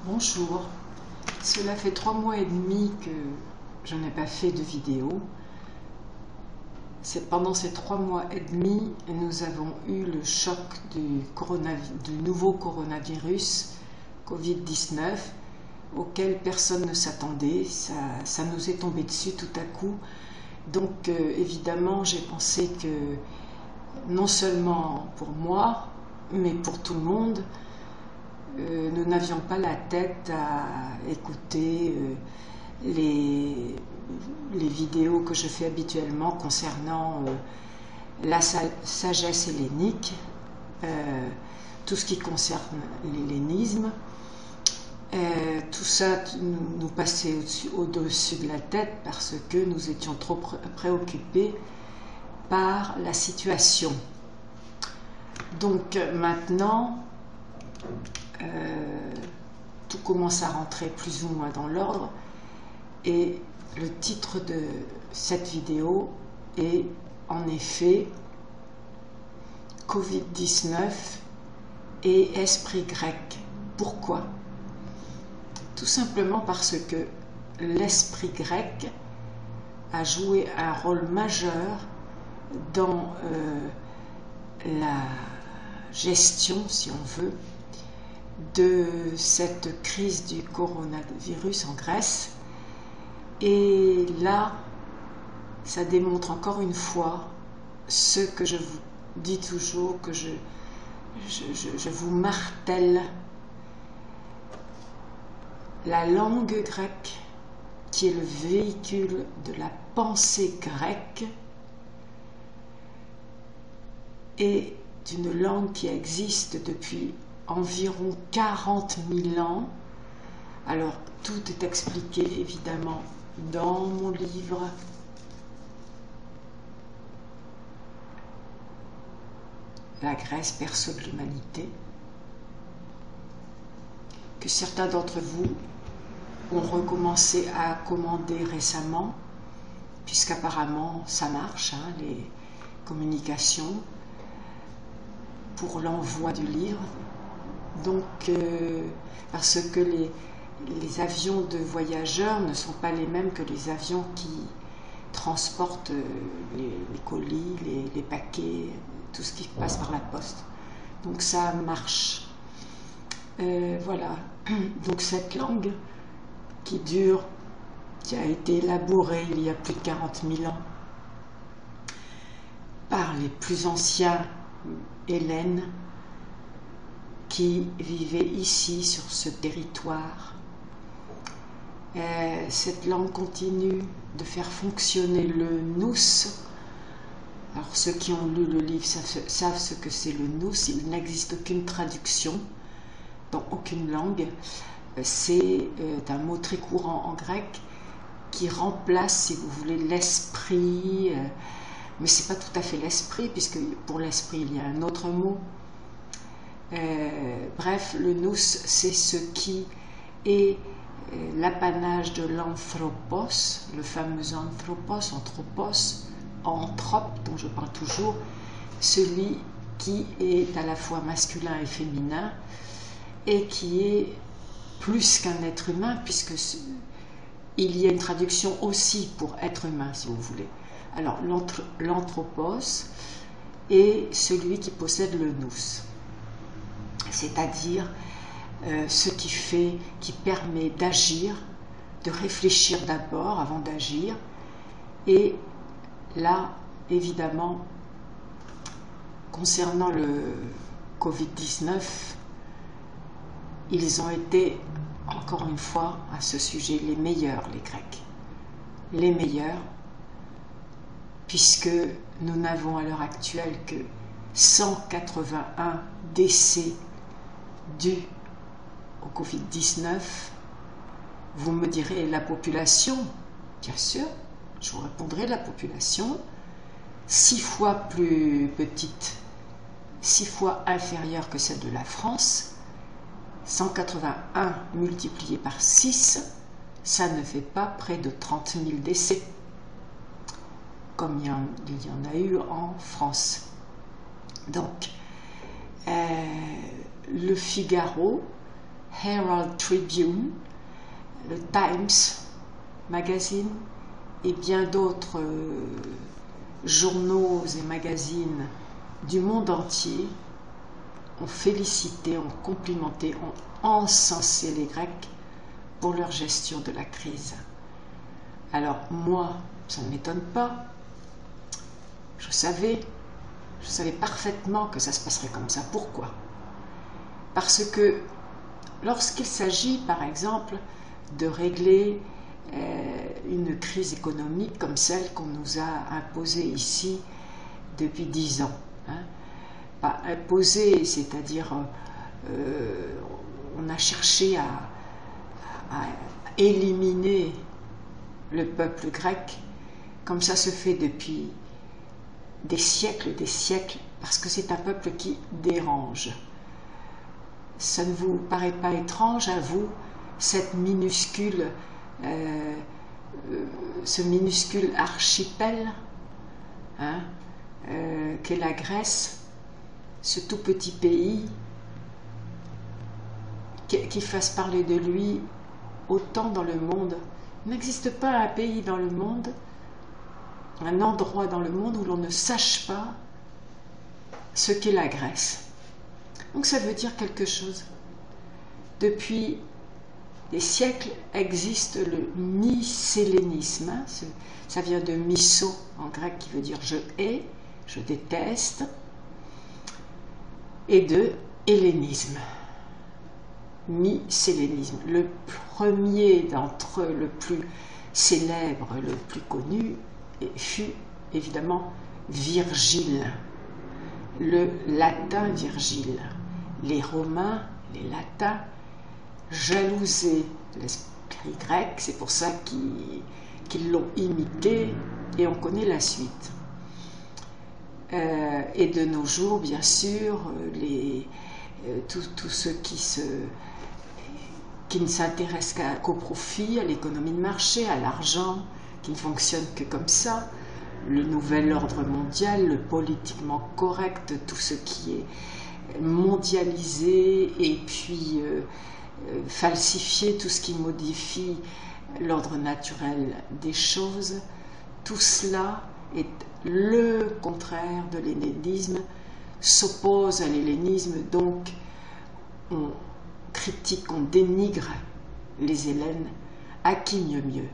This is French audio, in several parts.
Bonjour, cela fait 3 mois et demi que je n'ai pas fait de vidéo. C'est pendant ces 3 mois et demi, nous avons eu le choc du nouveau coronavirus Covid-19 auquel personne ne s'attendait. Ça nous est tombé dessus tout à coup. Donc évidemment, j'ai pensé que non seulement pour moi, mais pour tout le monde, nous n'avions pas la tête à écouter les vidéos que je fais habituellement concernant la sagesse hellénique, tout ce qui concerne l'hellénisme. Tout ça nous passait au-dessus de la tête parce que nous étions trop préoccupés par la situation. Donc maintenant, tout commence à rentrer plus ou moins dans l'ordre et le titre de cette vidéo est en effet Covid-19 et esprit grec. Pourquoi? Tout simplement parce que l'esprit grec a joué un rôle majeur dans la gestion, si on veut, de cette crise du coronavirus en Grèce. Et là, ça démontre encore une fois ce que je vous dis toujours, que je vous martèle. La langue grecque, qui est le véhicule de la pensée grecque, est une langue qui existe depuis environ 40 000 ans. Alors, tout est expliqué évidemment dans mon livre. La Grèce, berceau de l'humanité, que certains d'entre vous ont recommencé à commander récemment, puisqu'apparemment ça marche, les communications pour l'envoi du livre. Donc, parce que les avions de voyageurs ne sont pas les mêmes que les avions qui transportent les colis, les paquets, tout ce qui passe par la poste. Donc ça marche. Voilà. Donc cette langue qui a été élaborée il y a plus de 40 000 ans par les plus anciens Hellènes qui vivaient ici sur ce territoire. Cette langue continue de faire fonctionner le nous. Alors ceux qui ont lu le livre savent ce que c'est le nous. Il n'existe aucune traduction dans aucune langue. C'est un mot très courant en grec qui remplace, si vous voulez, l'esprit, mais c'est pas tout à fait l'esprit, puisque pour l'esprit il y a un autre mot. Bref, le nous, c'est ce qui est l'apanage de l'anthropos, le fameux anthropos, anthrope, dont je parle toujours, celui qui est à la fois masculin et féminin, et qui est plus qu'un être humain, puisque il y a une traduction aussi pour être humain, si vous voulez. Alors, l'anthropos est celui qui possède le nous, c'est-à-dire ce qui permet d'agir, de réfléchir d'abord avant d'agir. Et là, évidemment, concernant le Covid-19, ils ont été, encore une fois, à ce sujet, les meilleurs, les Grecs. Les meilleurs, puisque nous n'avons à l'heure actuelle que 181 décès dus au Covid-19. Vous me direz, la population, bien sûr, je vous répondrai, la population, 6 fois plus petite, 6 fois inférieure que celle de la France. 181 multiplié par 6, ça ne fait pas près de 30 000 décès, comme il y en a eu en France. Donc, le Figaro Herald Tribune, le Times Magazine et bien d'autres journaux et magazines du monde entier ont félicité, ont complimenté, ont encensé les Grecs pour leur gestion de la crise. Alors moi, ça ne m'étonne pas. Je savais parfaitement que ça se passerait comme ça. Pourquoi? Parce que lorsqu'il s'agit, par exemple, de régler une crise économique comme celle qu'on nous a imposée ici depuis 10 ans, hein, pas imposée, c'est-à-dire on a cherché à éliminer le peuple grec, comme ça se fait depuis des siècles, parce que c'est un peuple qui dérange. Ça ne vous paraît pas étrange à vous, ce minuscule archipel, hein, qu'est la Grèce, ce tout petit pays, qui fasse parler de lui autant dans le monde? Il n'existe pas un pays dans le monde, un endroit dans le monde où l'on ne sache pas ce qu'est la Grèce. Donc ça veut dire quelque chose. Depuis des siècles existe le mycélénisme, hein, ça vient de myso en grec qui veut dire je hais, je déteste, et de hellénisme. Mycélénisme. Le premier d'entre eux, le plus célèbre, le plus connu, fut évidemment Virgile, le latin Virgile. Les Romains, les Latins, jalousaient l'esprit grec, c'est pour ça qu'ils l'ont imité, et on connaît la suite. Et de nos jours, bien sûr, tous ceux qui ne s'intéressent qu'au profit, à l'économie de marché, à l'argent, qui ne fonctionne que comme ça, le nouvel ordre mondial, le politiquement correct, tout ce qui est mondialisé et puis falsifié, tout ce qui modifie l'ordre naturel des choses, tout cela est le contraire de l'hellénisme, s'oppose à l'hellénisme, donc on critique, on dénigre les Hellènes, à qui mieux.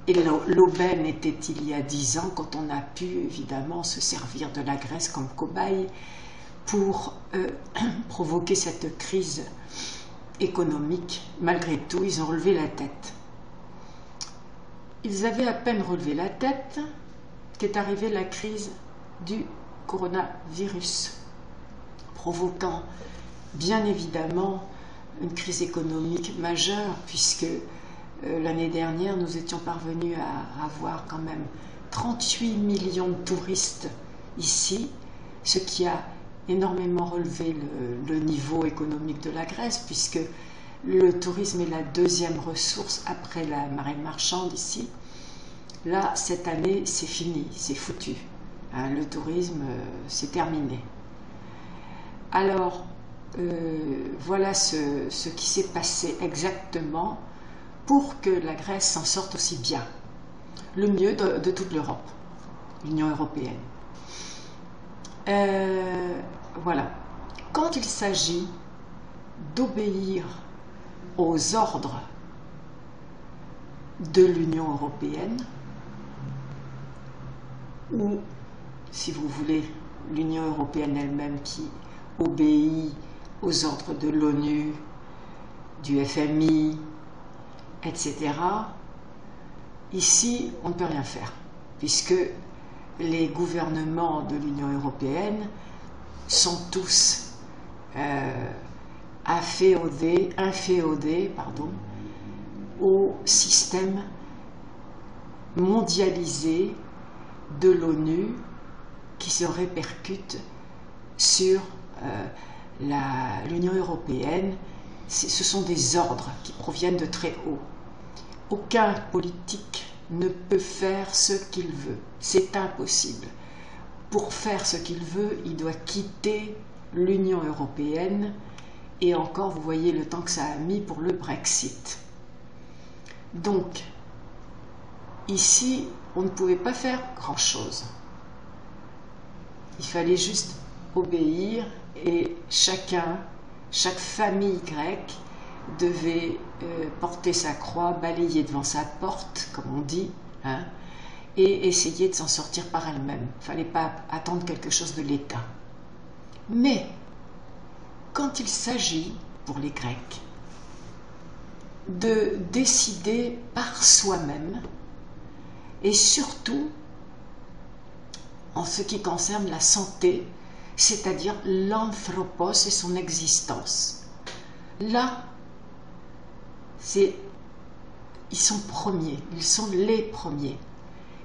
Et l'aubaine était il y a 10 ans quand on a pu évidemment se servir de la Grèce comme cobaye pour provoquer cette crise économique. Malgré tout, ils ont relevé la tête. Ils avaient à peine relevé la tête qu'est arrivée la crise du coronavirus, provoquant bien évidemment une crise économique majeure, puisque l'année dernière, nous étions parvenus à avoir quand même 38 millions de touristes ici, ce qui a énormément relevé le niveau économique de la Grèce, puisque le tourisme est la deuxième ressource après la marine marchande ici. Là, cette année, c'est fini, c'est foutu. Hein, le tourisme, c'est terminé. Alors, voilà ce qui s'est passé exactement pour que la Grèce s'en sorte aussi bien. Le mieux de toute l'Europe, l'Union européenne. Voilà. Quand il s'agit d'obéir aux ordres de l'Union européenne, ou, si vous voulez, l'Union européenne elle-même qui obéit aux ordres de l'ONU, du FMI, etc., ici, on ne peut rien faire, puisque les gouvernements de l'Union européenne sont tous inféodés au système mondialisé de l'ONU qui se répercute sur l'Union européenne. Ce sont des ordres qui proviennent de très haut. Aucun politique ne peut faire ce qu'il veut. C'est impossible. Pour faire ce qu'il veut, il doit quitter l'Union européenne Et encore, vous voyez le temps que ça a mis pour le Brexit. Donc, ici, on ne pouvait pas faire grand-chose. Il fallait juste obéir et chaque famille grecque devait porter sa croix, balayer devant sa porte, comme on dit, hein, et essayer de s'en sortir par elle-même. Il ne fallait pas attendre quelque chose de l'État. Mais, quand il s'agit, pour les Grecs, de décider par soi-même, et surtout en ce qui concerne la santé, c'est-à-dire l'anthropos et son existence. Là, ils sont premiers, ils sont les premiers.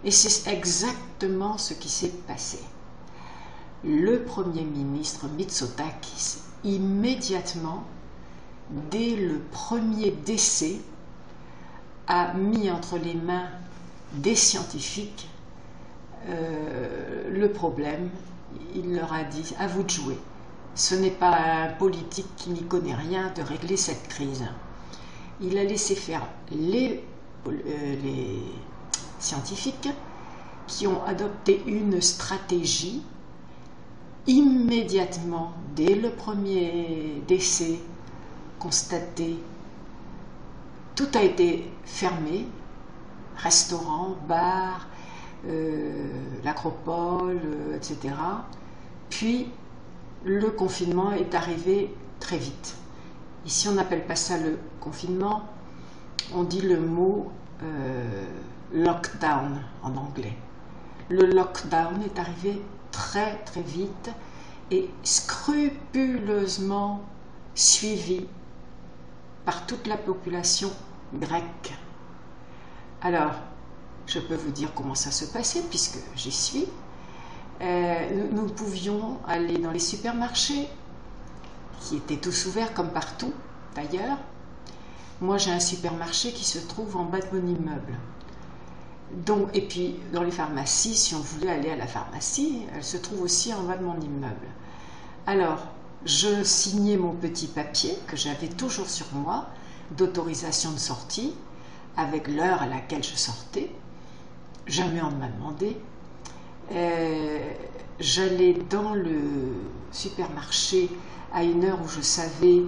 Et c'est exactement ce qui s'est passé. Le Premier ministre Mitsotakis, immédiatement, dès le premier décès, a mis entre les mains des scientifiques le problème. Il leur a dit, à vous de jouer. Ce n'est pas un politique qui n'y connaît rien de régler cette crise. Il a laissé faire les scientifiques qui ont adopté une stratégie. Immédiatement, dès le premier décès constaté, tout a été fermé, restaurants, bars, l'acropole, etc. Puis, le confinement est arrivé très vite. Ici, on n'appelle pas ça le confinement, on dit le mot lockdown en anglais. Le lockdown est arrivé très très vite et scrupuleusement suivi par toute la population grecque. Alors, je peux vous dire comment ça se passait puisque j'y suis. Nous pouvions aller dans les supermarchés qui étaient tous ouverts comme partout d'ailleurs. Moi j'ai un supermarché qui se trouve en bas de mon immeuble. Donc, et puis dans les pharmacies, si on voulait aller à la pharmacie, elle se trouve aussi en bas de mon immeuble. Alors, je signais mon petit papier que j'avais toujours sur moi d'autorisation de sortie avec l'heure à laquelle je sortais. Jamais on ne m'a demandé. J'allais dans le supermarché à une heure où je savais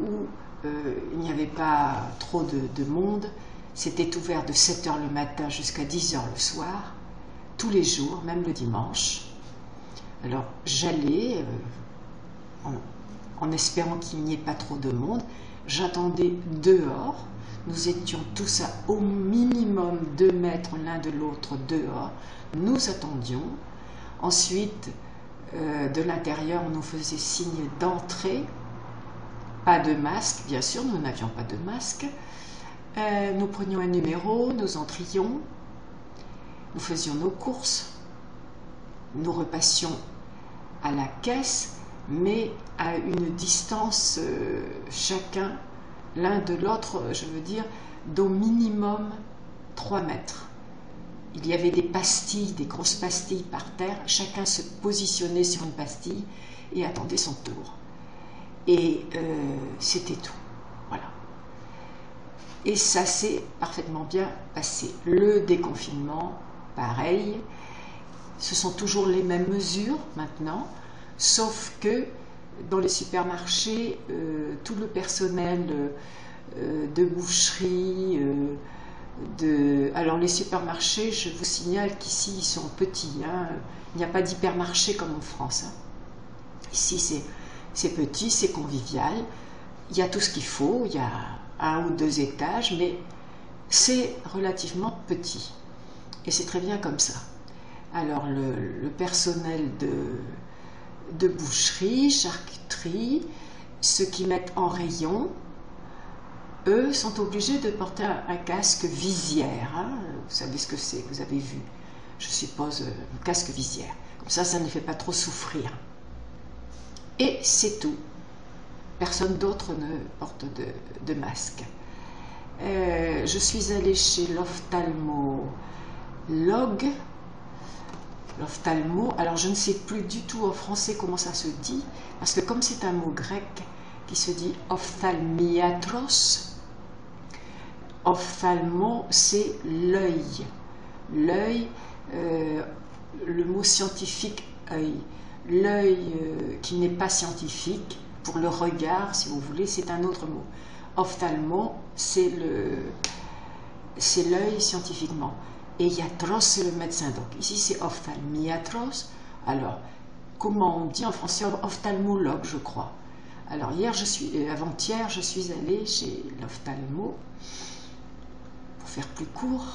où il n'y avait pas trop de monde. C'était ouvert de 7 h le matin jusqu'à 10 h le soir, tous les jours, même le dimanche. Alors j'allais, en espérant qu'il n'y ait pas trop de monde, j'attendais dehors. Nous étions tous à au minimum 2 mètres l'un de l'autre dehors. Nous attendions. Ensuite, de l'intérieur, on nous faisait signe d'entrée. Pas de masque, bien sûr, nous n'avions pas de masque. Nous prenions un numéro, nous entrions, nous faisions nos courses, nous repassions à la caisse, mais à une distance chacun, l'un de l'autre, je veux dire, d'au minimum 3 mètres. Il y avait des pastilles, des grosses pastilles par terre, chacun se positionnait sur une pastille et attendait son tour. Et c'était tout. Voilà. Et ça s'est parfaitement bien passé. Le déconfinement, pareil. Ce sont toujours les mêmes mesures maintenant, sauf que dans les supermarchés, tout le personnel de boucherie, alors les supermarchés, je vous signale qu'ici ils sont petits, hein. Il n'y a pas d'hypermarché comme en France. Hein. Ici c'est petit, c'est convivial, il y a tout ce qu'il faut, il y a 1 ou 2 étages, mais c'est relativement petit. Et c'est très bien comme ça. Alors le personnel de boucherie, charcuterie, ceux qui mettent en rayon, eux sont obligés de porter un casque visière. Hein. Vous savez ce que c'est, vous avez vu, je suppose, un casque visière. Comme ça ne les fait pas trop souffrir. Et c'est tout. Personne d'autre ne porte de masque. Je suis allée chez l'ophtalmologue. L'ophtalmo, alors je ne sais plus du tout en français comment ça se dit, parce que comme c'est un mot grec, qui se dit ophtalmiatros. Ophtalmo, c'est l'œil. L'œil, le mot scientifique œil. L'œil qui n'est pas scientifique, pour le regard, si vous voulez, c'est un autre mot. Ophtalmo, c'est l'œil scientifiquement. Et iatros, c'est le médecin. Donc ici, c'est ophtalmiatros. Alors, comment on dit en français? Ophtalmologue, je crois. Alors, avant-hier, je suis allée chez l'ophtalmo. Pour faire plus court,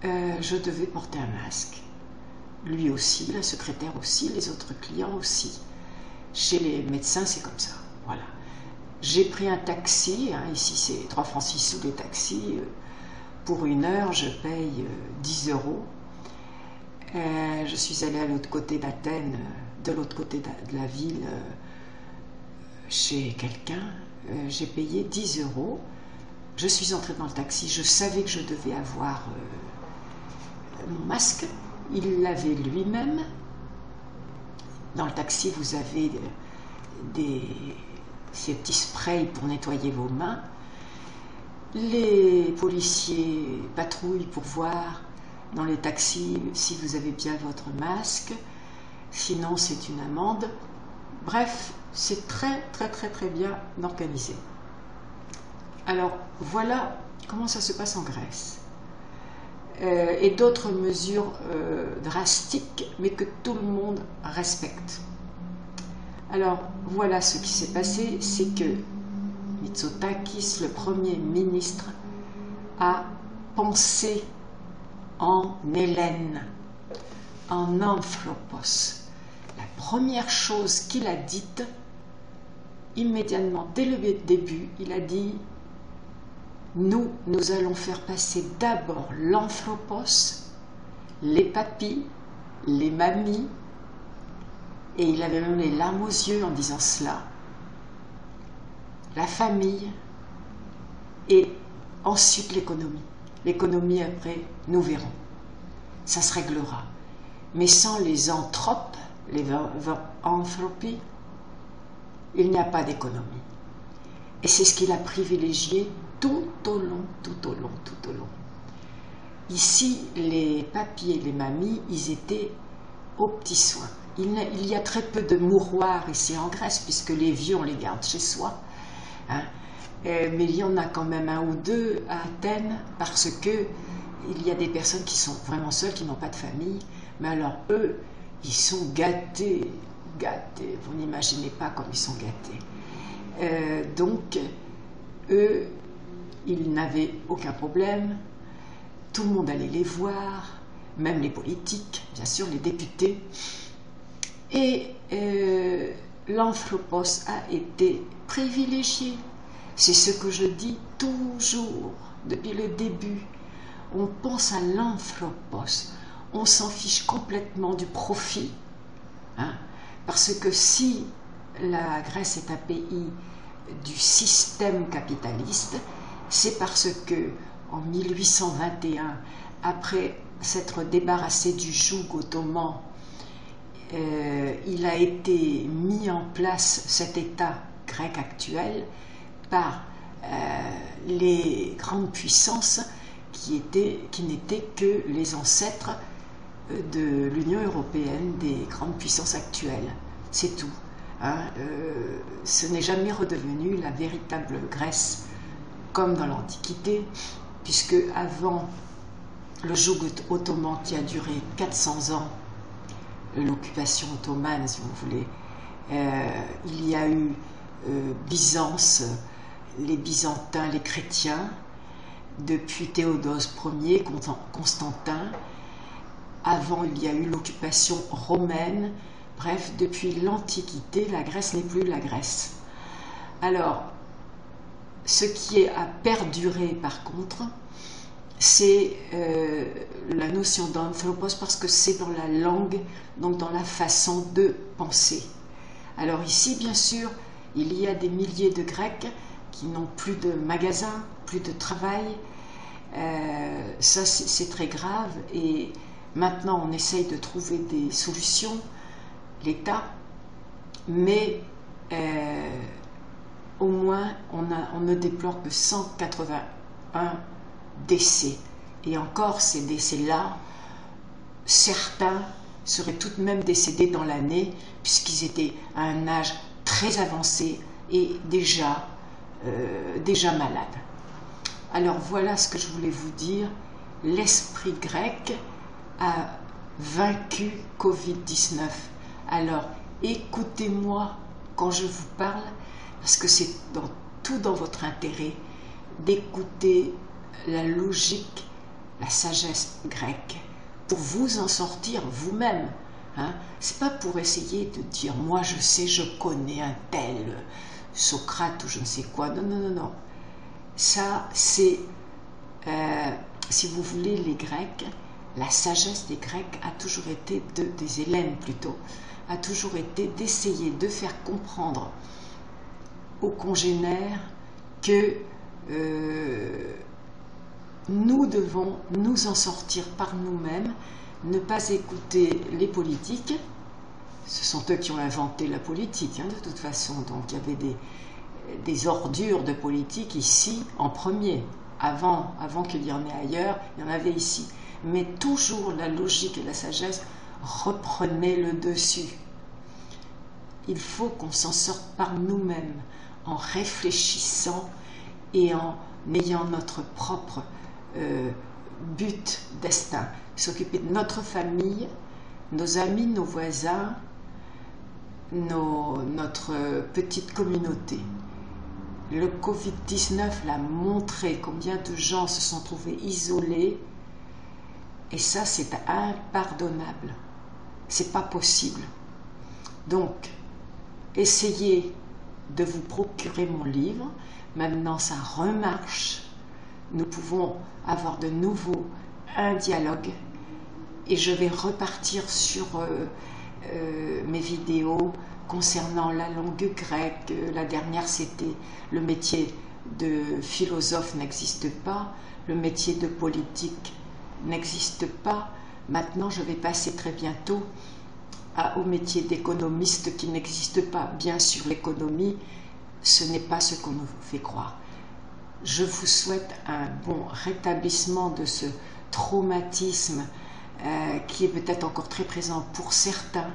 je devais porter un masque. Lui aussi, la secrétaire aussi, les autres clients aussi. Chez les médecins, c'est comme ça. Voilà. J'ai pris un taxi. Ici, c'est 3 francs 6 sous les taxis. Pour 1 heure, je paye 10 €. Je suis allée à l'autre côté d'Athènes, de l'autre côté de la ville, chez quelqu'un. J'ai payé 10 €. Je suis entrée dans le taxi. Je savais que je devais avoir mon masque. Il l'avait lui-même. Dans le taxi, vous avez ces petits sprays pour nettoyer vos mains. Les policiers patrouillent pour voir dans les taxis si vous avez bien votre masque. Sinon, c'est une amende. Bref, c'est très bien organisé. Alors, voilà comment ça se passe en Grèce. Et d'autres mesures drastiques, mais que tout le monde respecte. Alors, voilà ce qui s'est passé, c'est que Mitsotakis, le Premier ministre, a pensé en Hélène, en Anthropos. La première chose qu'il a dite, immédiatement, dès le début, il a dit: nous allons faire passer d'abord l'anthropos, les papis, les mamies, et il avait même les larmes aux yeux en disant cela, la famille, et ensuite l'économie. L'économie, après, nous verrons. Ça se réglera. Mais sans les anthropes, les anthropies, il n'y a pas d'économie. Et c'est ce qu'il a privilégié tout au long. Ici, les papis et les mamies, ils étaient aux petits soins. Il y a très peu de mouroirs ici en Grèce, puisque les vieux, on les garde chez soi. Mais il y en a quand même 1 ou 2 à Athènes, parce que il y a des personnes qui sont vraiment seules, qui n'ont pas de famille. Mais alors, eux, ils sont gâtés. Vous n'imaginez pas comme ils sont gâtés. Donc, eux, ils n'avaient aucun problème. Tout le monde allait les voir, même les politiques, bien sûr, les députés. Et l'anthropos a été privilégié. C'est ce que je dis toujours, depuis le début. On pense à l'anthropos. On s'en fiche complètement du profit. Parce que si la Grèce est un pays du système capitaliste, c'est parce que en 1821, après s'être débarrassé du joug ottoman, il a été mis en place cet État grec actuel par les grandes puissances qui n'étaient que les ancêtres de l'Union européenne, des grandes puissances actuelles. C'est tout. Ce n'est jamais redevenu la véritable Grèce comme dans l'Antiquité, puisque avant le joug ottoman qui a duré 400 ans, l'occupation ottomane, si vous voulez, il y a eu Byzance, les Byzantins, les chrétiens, depuis Théodose Ier, Constantin. Avant, il y a eu l'occupation romaine. Bref, depuis l'Antiquité, la Grèce n'est plus la Grèce. Alors, ce qui a perduré, par contre, c'est la notion d'anthropos, parce que c'est dans la langue, donc dans la façon de penser. Alors ici, bien sûr, il y a des milliers de Grecs qui n'ont plus de magasins, plus de travail. Ça, c'est très grave. Et maintenant, on essaye de trouver des solutions, l'État, mais au moins on ne déplore que 181 décès. Et encore, ces décès-là, certains seraient tout de même décédés dans l'année, puisqu'ils étaient à un âge très avancé et déjà malades. Alors voilà ce que je voulais vous dire. L'esprit grec a vaincu Covid-19. Alors écoutez-moi quand je vous parle, parce que c'est tout dans votre intérêt d'écouter la logique, la sagesse grecque, pour vous en sortir vous-même. Hein? C'est pas pour essayer de dire « moi je sais, je connais un tel Socrate ou je ne sais quoi ». Non, non, non, non. Ça, c'est, si vous voulez, les Grecs, la sagesse des Grecs a toujours été, des Hellènes plutôt, a toujours été d'essayer de faire comprendre aux congénères que nous devons nous en sortir par nous-mêmes, ne pas écouter les politiques. Ce sont eux qui ont inventé la politique, hein, de toute façon. Donc il y avait des ordures de politique ici en premier. Avant qu'il y en ait ailleurs, il y en avait ici. Mais toujours la logique et la sagesse reprenaient le dessus. Il faut qu'on s'en sorte par nous-mêmes, en réfléchissant et en ayant notre propre but, destin. S'occuper de notre famille, nos amis, nos voisins, notre petite communauté. Le Covid-19 l'a montré, combien de gens se sont trouvés isolés, et ça c'est impardonnable, c'est pas possible. Donc essayez de vous procurer mon livre. Maintenant ça remarche, nous pouvons avoir de nouveau un dialogue, et je vais repartir sur mes vidéos concernant la langue grecque. La dernière, c'était le métier de philosophe n'existe pas, le métier de politique n'existe pas. Maintenant, je vais passer très bientôt au métier d'économiste qui n'existe pas. Bien sûr, l'économie, ce n'est pas ce qu'on nous fait croire. Je vous souhaite un bon rétablissement de ce traumatisme qui est peut-être encore très présent pour certains.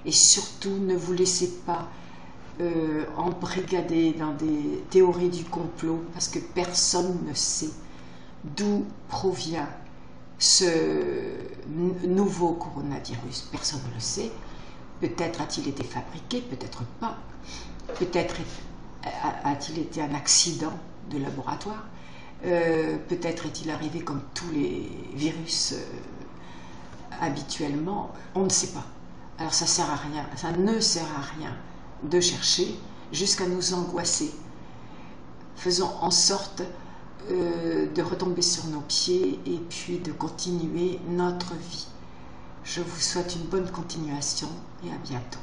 Et surtout, ne vous laissez pas embrigader dans des théories du complot, parce que personne ne sait d'où provient ce nouveau coronavirus. Personne ne le sait. Peut-être a-t-il été fabriqué, peut-être pas. Peut-être a-t-il été un accident de laboratoire. Peut-être est-il arrivé comme tous les virus habituellement. On ne sait pas. Alors ça sert à rien, ça ne sert à rien de chercher jusqu'à nous angoisser. Faisons en sorte de retomber sur nos pieds et puis de continuer notre vie. Je vous souhaite une bonne continuation et à bientôt.